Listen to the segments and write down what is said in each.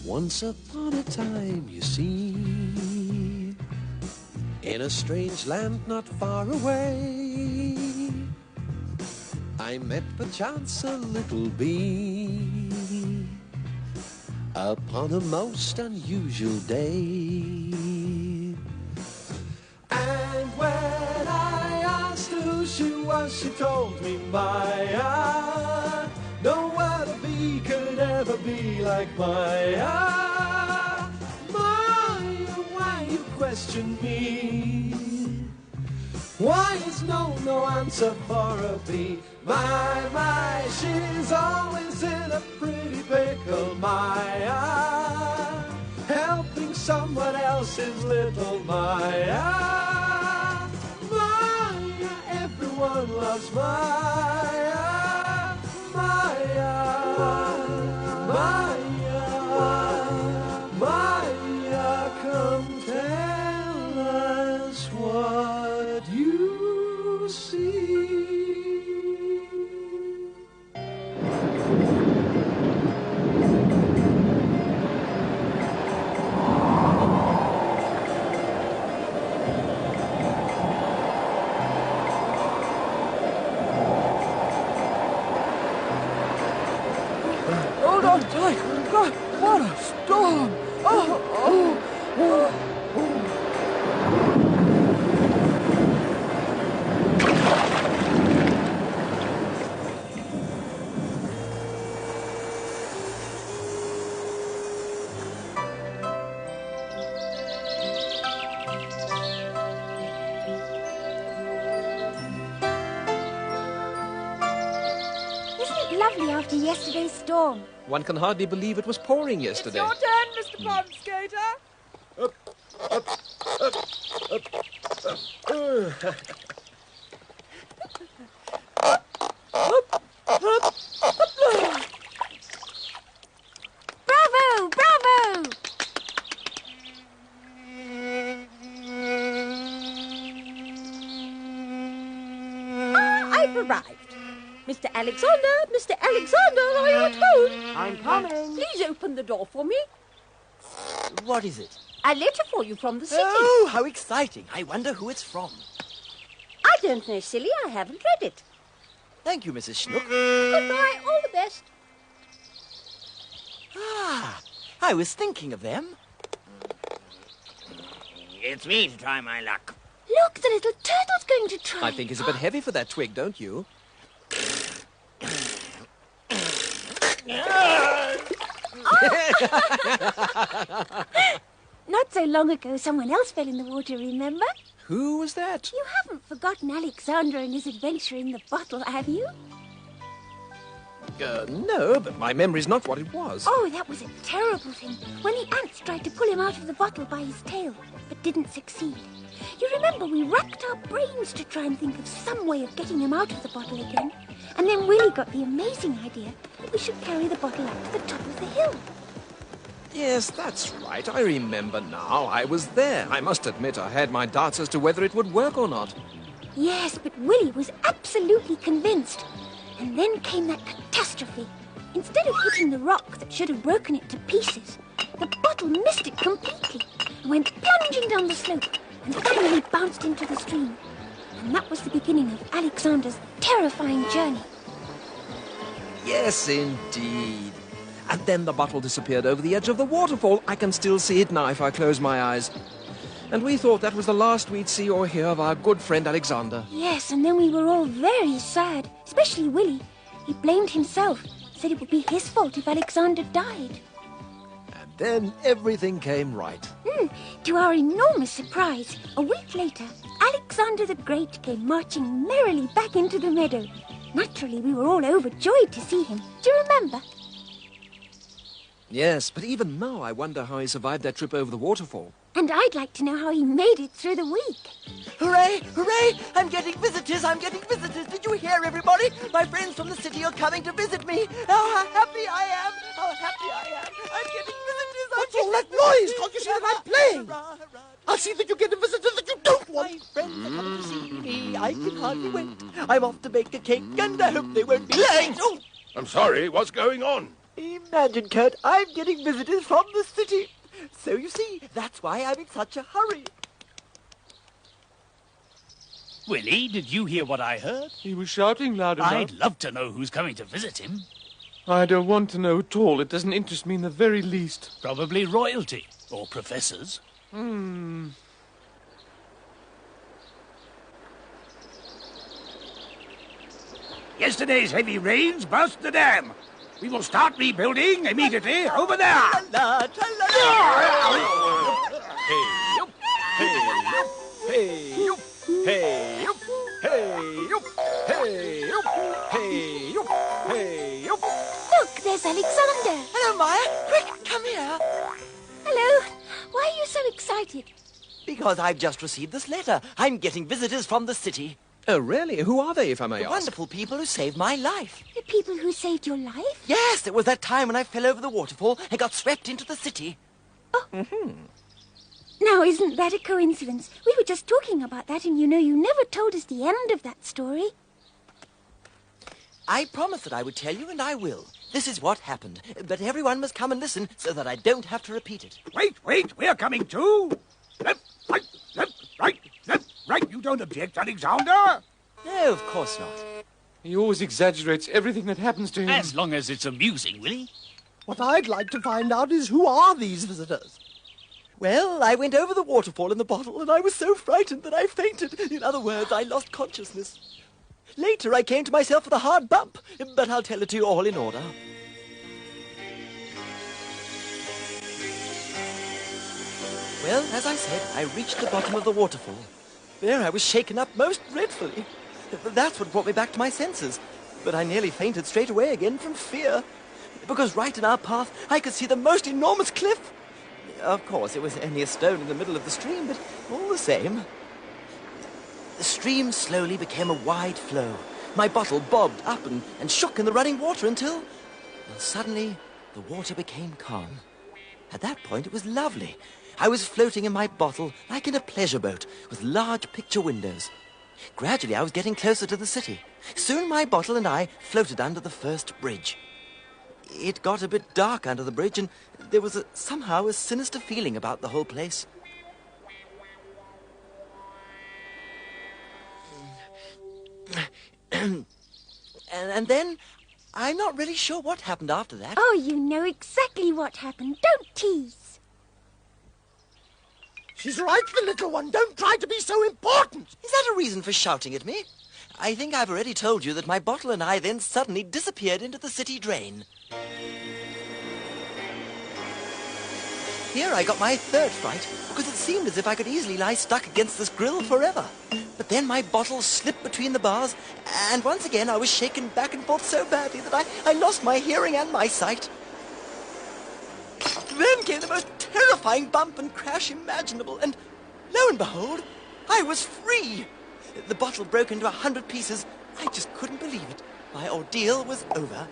Once upon a time, you see, in a strange land not far away, I met perchance a little bee upon a most unusual day. And when I asked her who she was, she told me, Maya, no other bee could ever be like Maya. Maya, why you question me? Why is no answer for a bee? My, she's always in a pretty pickle, Maya, helping someone else's little Maya. Maya, everyone loves Maya. Maya, Maya, Maya, come tell us what you see. Hold on tight. God, what a storm. Isn't it lovely after yesterday's storm? One can hardly believe it was pouring yesterday. It's your turn, Mr. Pond Skater. Bravo! Bravo! I've arrived. Mr. Alexander, are you at home? I'm coming. Please open the door for me. What is it? A letter for you from the city. Oh, how exciting. I wonder who it's from. I don't know, silly. I haven't read it. Thank you, Mrs. Schnook. Goodbye. All the best. Ah, I was thinking of them. It's me to try my luck. Look, the little turtle's going to try. I think it's a bit heavy for that twig, don't you? Not so long ago, someone else fell in the water, remember? Who was that? You haven't forgotten Alexander and his adventure in the bottle, have you? No, but my memory's not what it was. Oh, that was a terrible thing. When the ants tried to pull him out of the bottle by his tail, but didn't succeed. You remember we racked our brains to try and think of some way of getting him out of the bottle again. And then Willie got the amazing idea that we should carry the bottle up to the top of the hill. Yes, that's right. I remember now. I was there. I must admit I had my doubts as to whether it would work or not. Yes, but Willie was absolutely convinced. And then came that catastrophe. Instead of hitting the rock that should have broken it to pieces, the bottle missed it completely and went plunging down the slope and finally bounced into the stream. And that was the beginning of Alexander's terrifying journey. Yes, indeed. And then the bottle disappeared over the edge of the waterfall. I can still see it now if I close my eyes. And we thought that was the last we'd see or hear of our good friend Alexander. Yes, and then we were all very sad, especially Willie. He blamed himself, said it would be his fault if Alexander died. And then everything came right. To our enormous surprise, a week later, Alexander the Great came marching merrily back into the meadow. Naturally, we were all overjoyed to see him. Do you remember? Yes, but even now I wonder how he survived that trip over the waterfall. And I'd like to know how he made it through the week. Hooray! Hooray! I'm getting visitors! I'm getting visitors! Did you hear, everybody? My friends from the city are coming to visit me. Oh, how happy I am! How happy I am! I'm getting visitors! What's all that noise? Can't you see that I'm playing? I'll see that you get the visitors that you don't want. My friends are coming to see me. I can hardly wait. I'm off to bake a cake, and I hope they won't be late. Oh, I'm sorry, what's going on? Imagine, Kurt, I'm getting visitors from the city. So you see, that's why I'm in such a hurry. Willie, did you hear what I heard? He was shouting loud enough. I'd love to know who's coming to visit him. I don't want to know at all. It doesn't interest me in the very least. Probably royalty. Or professors. Yesterday's heavy rains burst the dam. We will start rebuilding immediately over there. La, Look, there's Alexander. Hello, Maya. Quick, come here. Hello. Why are you so excited? Because I've just received this letter. I'm getting visitors from the city. Oh, really? Who are they, if I may The ask? wonderful people who saved my life. The people who saved your life? Yes, it was that time when I fell over the waterfall and got swept into the city. Now, isn't that a coincidence? We were just talking about that, and you know you never told us the end of that story. I promised that I would tell you, and I will. This is what happened. But everyone must come and listen so that I don't have to repeat it. Wait, we're coming too. Left, right. You don't object, Alexander? No, of course not. He always exaggerates everything that happens to him. As long as it's amusing, Willie. What I'd like to find out is who are these visitors? Well, I went over the waterfall in the bottle, and I was so frightened that I fainted. In other words, I lost consciousness. Later, I came to myself with a hard bump, but I'll tell it to you all in order. Well, as I said, I reached the bottom of the waterfall. There I was shaken up most dreadfully. That's what brought me back to my senses. But I nearly fainted straight away again from fear. Because right in our path, I could see the most enormous cliff. Of course, it was only a stone in the middle of the stream, but all the same. The stream slowly became a wide flow. My bottle bobbed up and shook in the running water until, well, suddenly, the water became calm. At that point, it was lovely. I was floating in my bottle like in a pleasure boat with large picture windows. Gradually, I was getting closer to the city. Soon, my bottle and I floated under the first bridge. It got a bit dark under the bridge, and there was somehow a sinister feeling about the whole place. And then, I'm not really sure what happened after that. Oh, you know exactly what happened. Don't tease. She's right, the little one. Don't try to be so important. Is that a reason for shouting at me? I think I've already told you that my bottle and I then suddenly disappeared into the city drain. Here I got my third fright, because it seemed as if I could easily lie stuck against this grill forever. But then my bottle slipped between the bars, and once again I was shaken back and forth so badly that I lost my hearing and my sight. Then came the most terrifying bump and crash imaginable, and lo and behold, I was free. The bottle broke into 100 pieces. I just couldn't believe it. My ordeal was over.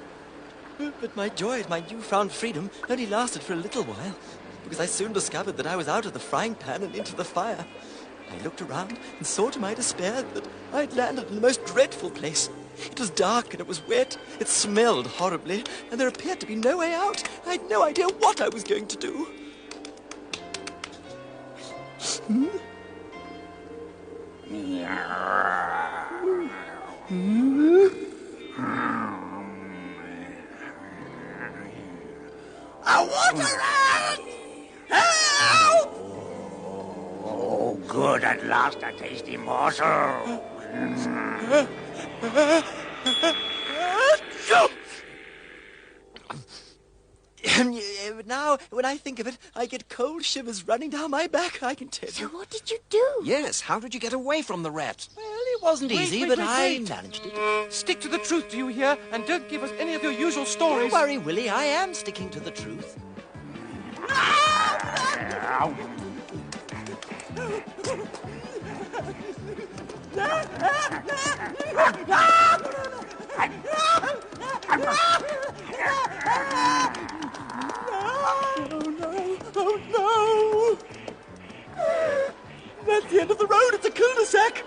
But my joy at my newfound freedom only lasted for a little while, because I soon discovered that I was out of the frying pan and into the fire. I looked around and saw to my despair that I'd landed in the most dreadful place. It was dark and it was wet. It smelled horribly, and there appeared to be no way out. I had no idea what I was going to do. A water rat! Help! Oh, good. At last, a tasty morsel. Now, when I think of it, I get cold shivers running down my back, I can tell So you. what did you do? Yes, how did you get away from the rat? Well, it wasn't easy, but I managed it. Stick to the truth, do you hear? And don't give us any of your usual stories. Don't worry, Willie, I am sticking to the truth. Oh, no! That's the end of the road. It's a cul-de-sac.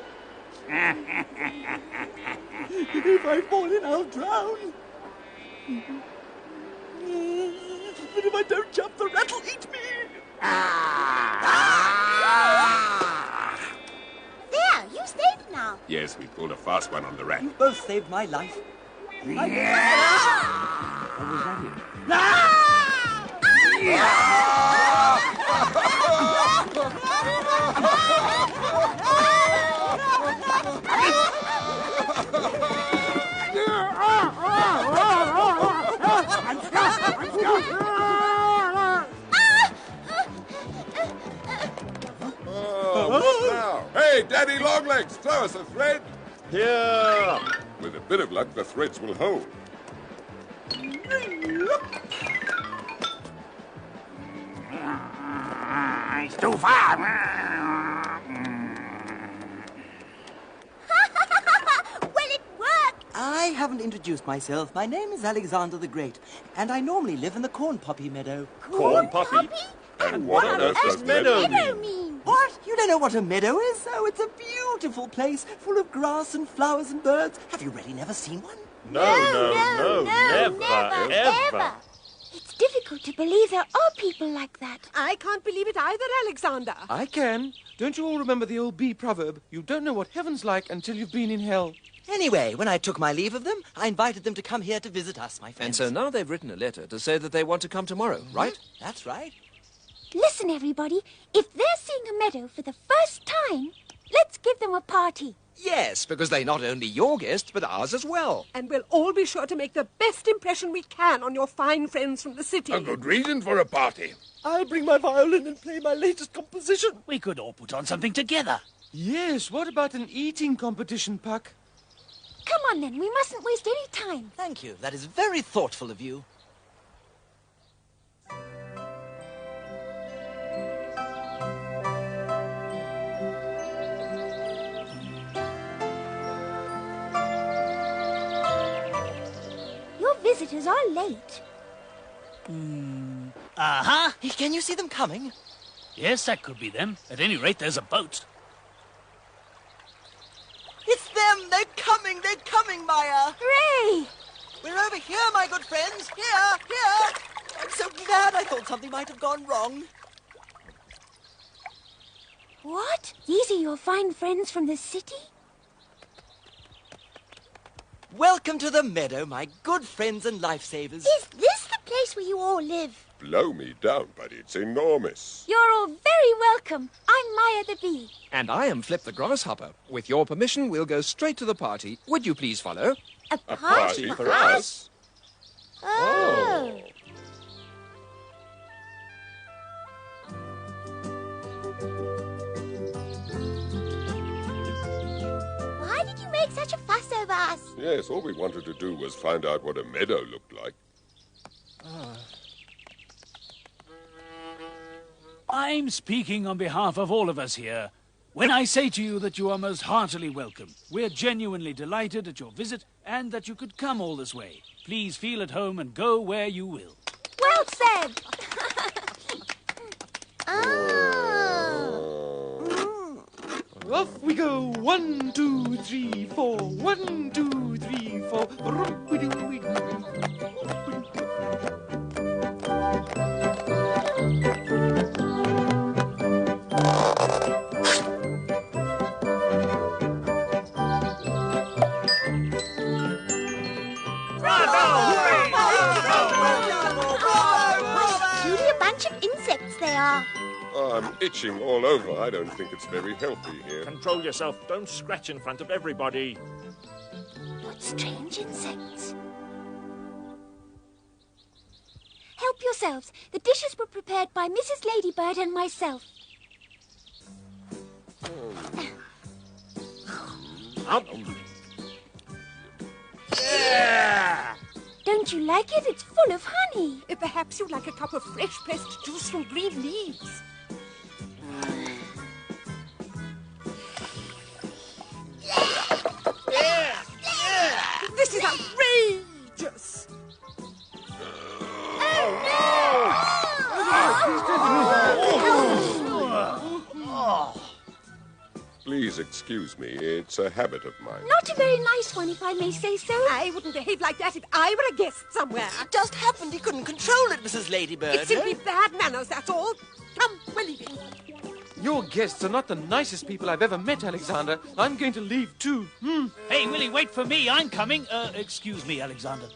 If I fall in, I'll drown. if I don't jump, the rat will eat me. There, you saved now. Yes, we pulled a fast one on the rat. You both saved my life. Oh, what now? Hey, Daddy Longlegs, throw us a thread. Here! With a bit of luck, the threads will hold. It's too far. Well, it worked. I haven't introduced myself. My name is Alexander the Great, and I normally live in the corn poppy meadow. Corn poppy? And what on earth does meadow meadow mean? mean? What? You don't know what a meadow is? Oh, it's a beautiful place full of grass and flowers and birds. Have you really never seen one? No, never, ever. It's difficult to believe there are people like that. I can't believe it either, Alexander. I can. Don't you all remember the old bee proverb? You don't know what heaven's like until you've been in hell. Anyway, when I took my leave of them, I invited them to come here to visit us, my And friends. so now they've written a letter to say that they want to come tomorrow, right? That's right. Listen, everybody. If they're seeing a meadow for the first time, let's give them a party. Yes, because they're not only your guests, but ours as well. And we'll all be sure to make the best impression we can on your fine friends from the city. A good reason for a party. I'll bring my violin and play my latest composition. We could all put on something together. Yes, what about an eating competition, Puck? Come on, then. We mustn't waste any time. Thank you. That is very thoughtful of you. Your visitors are late. Uh-huh. Hey, can you see them coming? Yes, that could be them. At any rate, there's a boat. It's them! They're coming, Maya! Hooray! We're over here, my good friends! Here! I'm so glad. I thought something might have gone wrong. What? These are your fine friends from the city? Welcome to the meadow, my good friends and lifesavers. Is this the place where you all live? Blow me down, but it's enormous. You're all very welcome. I'm Maya the bee. And I am Flip the grasshopper. With your permission, we'll go straight to the party. Would you please follow? A A party for us? Oh. Why did you make such a fuss over us? Yes, all we wanted to do was find out what a meadow looked like. I'm speaking on behalf of all of us here when I say to you that you are most heartily welcome. We're genuinely delighted at your visit and that you could come all this way. Please feel at home and go where you will. Well said. Oh. Off we go. 1, 2, 3, 4. 1, 2, 3, 4. Truly a bunch of insects they are. Oh, I'm itching all over. I don't think it's very healthy here. Control yourself. Don't scratch in front of everybody. What strange insects. Help yourselves. The dishes were prepared by Mrs. Ladybird and myself. Don't you like it? It's full of honey. Perhaps you'd like a cup of fresh pressed juice from green leaves. This is outrageous. Please Please excuse me. It's a habit of mine. Not a very nice one, if I may say so. I wouldn't behave like that if I were a guest somewhere. It just happened he couldn't control it, Mrs. Ladybird. It's simply bad manners, that's all. Come, we're leaving. Your guests are not the nicest people I've ever met, Alexander. I'm going to leave too. Hey, Willie, wait for me. I'm coming. Excuse me, Alexander.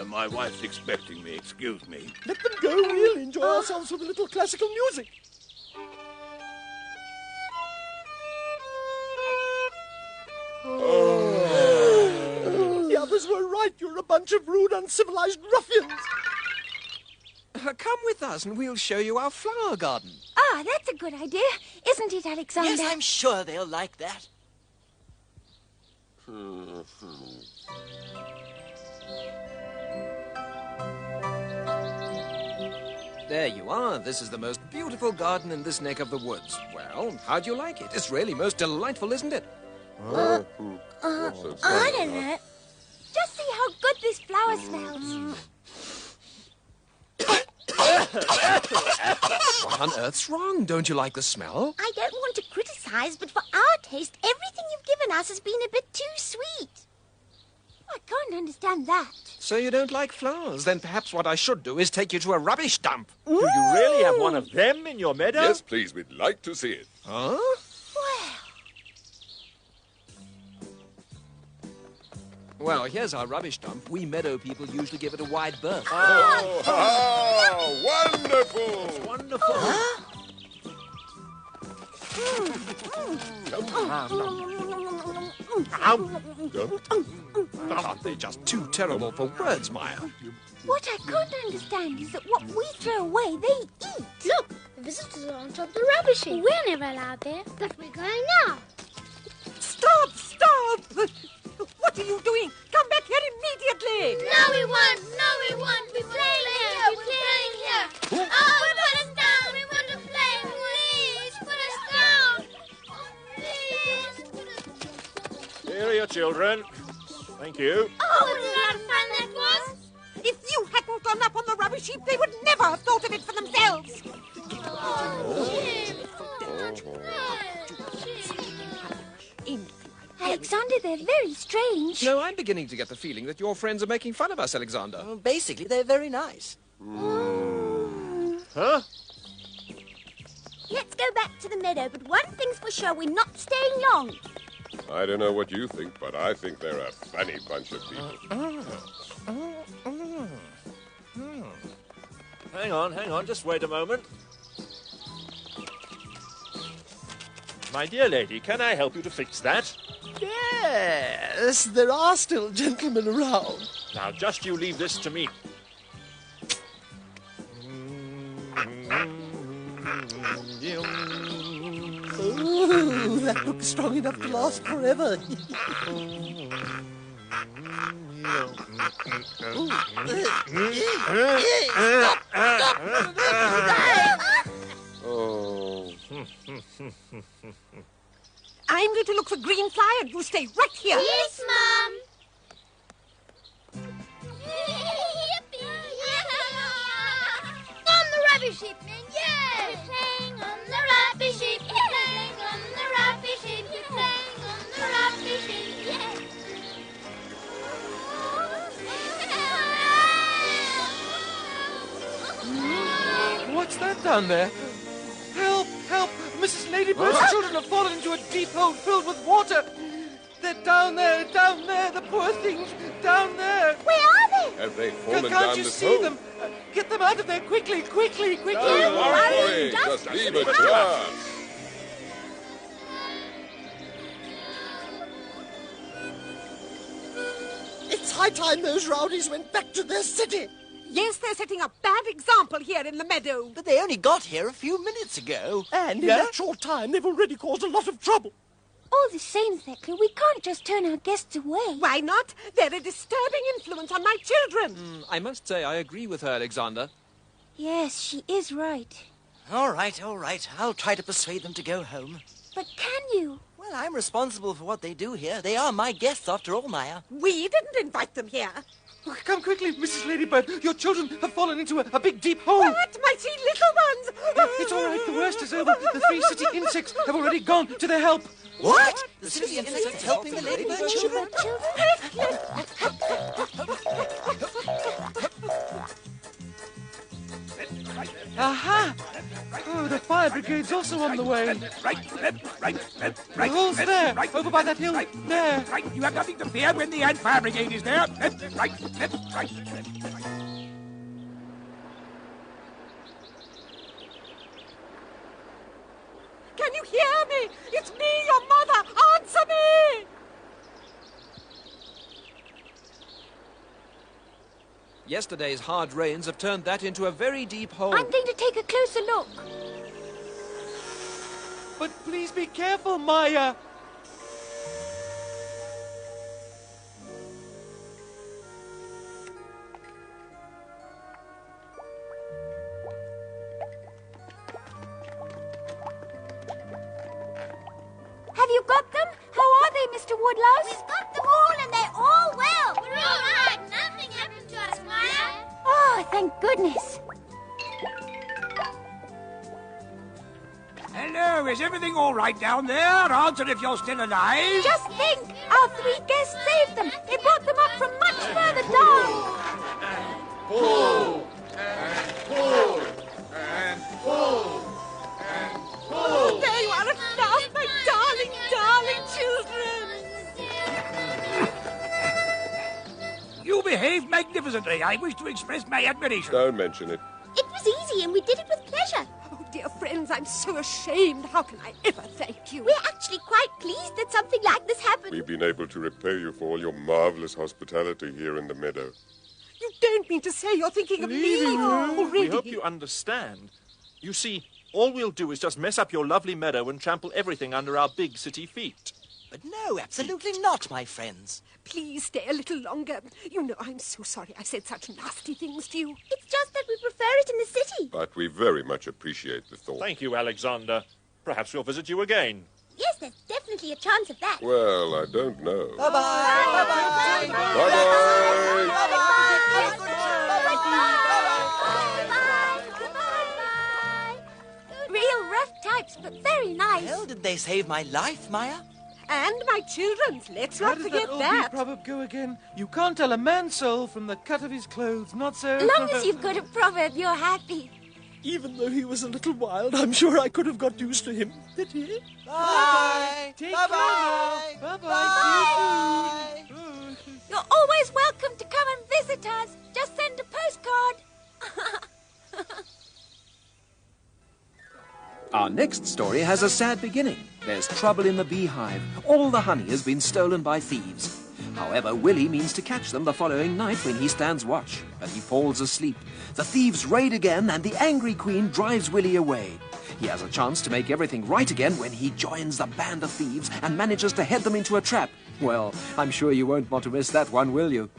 My wife's expecting me. Excuse me. Let them go. We'll enjoy ourselves with a little classical music. The others were right. You're a bunch of rude, uncivilized ruffians. Come with us and we'll show you our flower garden. Ah, that's a good idea. Isn't it, Alexander? Yes, I'm sure they'll like that. There you are. This is the most beautiful garden in this neck of the woods. Well, how do you like it? It's really most delightful, isn't it? Not so I funny, don't know. Just see how good this flower smells. What on earth's wrong? Don't you like the smell? I don't want to criticize, but for our taste, everything you've given us has been a bit too sweet. I can't understand that. So you don't like flowers? Then perhaps what I should do is take you to a rubbish dump. Do you really have one of them in your meadow? Yes, please. We'd like to see it. Huh? Well, here's our rubbish dump. We meadow people usually give it a wide berth. Oh, wonderful! Wonderful. Aren't they just too terrible for words, Maya? What I can't understand is that what we throw away, they eat. Look, the visitors are on top of the rubbish heap. We're never allowed there, but we're going now. Stop! What are you doing? Come back here immediately! No, we won't! No, we won't! We're playing here! We're playing here! Oh, put us down! We want to play! Please, put us down! Oh, please, put us down! Here are your children. Thank you. Oh, what a lot of fun that was! If you hadn't gone up on the rubbish heap, they would never have thought of it for themselves. Oh, Jim! Alexander, they're very strange. No, I'm beginning to get the feeling that your friends are making fun of us, Alexander. Well, basically, they're very nice. Huh? Let's go back to the meadow, but one thing's for sure, we're not staying long. I don't know what you think, but I think they're a funny bunch of people. Hang on. Just wait a moment. My dear lady, can I help you to fix that? Yes, there are still gentlemen around. Now, just you leave this to me. Oh, that looks strong enough to last forever. Oh. I'm going to look for green fly and you stay right here. Yes, Mum! On the rubbish heap, men, yeah! We're playing on the rubbish heap, we're playing on the rubbish heap, we're playing on the rubbish heap, yeah! What's that down there? Help! Help! Mrs. Ladybird's children have fallen into a deep hole filled with water. They're down there, the poor things, down there. Where are they? Have they fallen Can't down you this see hole? them? Get them out of there quickly! Don't worry. Just leave it to us. It's high time those rowdies went back to their city. Yes, they're setting a bad example here in the meadow. But they only got here a few minutes ago. And in that short time, they've already caused a lot of trouble. All the same, Thecla, we can't just turn our guests away. Why not? They're a disturbing influence on my children. I must say I agree with her, Alexander. Yes, she is right. All right. I'll try to persuade them to go home. But can you? Well, I'm responsible for what they do here. They are my guests, after all, Maya. We didn't invite them here. Oh, come quickly, Mrs. Ladybird. Your children have fallen into a big, deep hole. What? My 3 little ones! It's all right. The worst is over. The 3 city insects have already gone to their help. What? The city insects helping the ladybird children? Aha! Oh, the fire brigade's also on the way. The hole's there, over by that hill. There. You have nothing to fear when the ant fire brigade is there. Can you hear me? It's me, your mother. Answer me! Yesterday's hard rains have turned that into a very deep hole. I'm going to take a closer look. But please be careful, Maya. Have you got them? How are they, Mr. Woodlouse? We've got them all and they're all well. We're all right. Nothing happened to us, Maya. Oh, thank goodness. Hello, is everything all right down there? Answer if you're still alive. Just think, our 3 guests saved them. They brought them up from much further down. Pull! And pull! And pull! And pull! Oh, there you are at last, my darling, darling children. You behaved magnificently. I wish to express my admiration. Don't mention it. It was easy and we did it with pleasure. Oh, dear friends, I'm so ashamed. How can I ever thank you? We're actually quite pleased that something like this happened. We've been able to repay you for all your marvelous hospitality here in the meadow. You don't mean to say you're thinking of leaving already? We hope you understand. You see, all we'll do is just mess up your lovely meadow and trample everything under our big city feet. But no, absolutely not, my friends. Please stay a little longer. You know, I'm so sorry I said such nasty things to you. It's just that we prefer it in the city. But we very much appreciate the thought. Thank you, Alexander. Perhaps we'll visit you again. Yes, there's definitely a chance of that. Well, I don't know. Bye-bye. Real rough types, but very nice. Well, did they save my life, Maya? And my children's. Let's How not does forget that old that. proverb go again? You can't tell a man's soul from the cut of his clothes, not so? Long as you've got a proverb, you're happy. Even though he was a little wild, I'm sure I could have got used to him. Did he? Bye. Take Bye-bye. care now. Bye-bye. Bye. You're always welcome to come and visit us. Just send a postcard. Our next story has a sad beginning. There's trouble in the beehive. All the honey has been stolen by thieves. However, Willie means to catch them the following night when he stands watch, but he falls asleep. The thieves raid again, and the angry queen drives Willie away. He has a chance to make everything right again when he joins the band of thieves and manages to head them into a trap. Well, I'm sure you won't want to miss that one, will you?